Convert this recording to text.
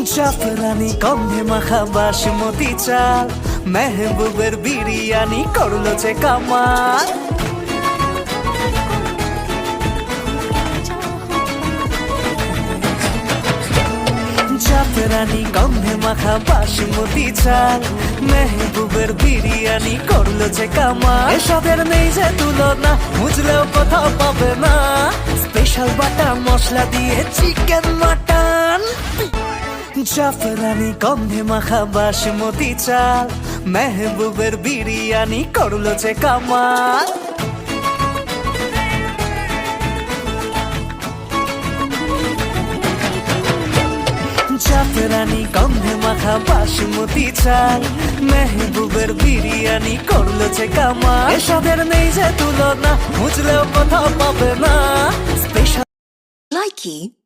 জাফরানি গন্ধে মাখা বাসমতি চাল, মেহবুবের বিরিয়ানি করলো যে কামাল। জাফরানি গন্ধে মাখা বাসমতি চাল, মেহবুবের বিরিয়ানি করলো যে কামাল। এসবের নেই যে তুলনা, বুঝলেও কোথাও পাবে না। স্পেশাল বাটা মশলা দিয়ে চিকেন মাটন। জাফরানি গন্ধে মাখা বাসমতি চাল, মেহবুবের বিরিয়ানি করলো যে কামাল। জাফরানি গন্ধে মাখা বাসমতি চাল, মেহবুবের বিরিয়ানি করলো যে কামাল। এসবের নেই যে তুলনা, বুঝলেও কোথাও পাবে না। Special Likey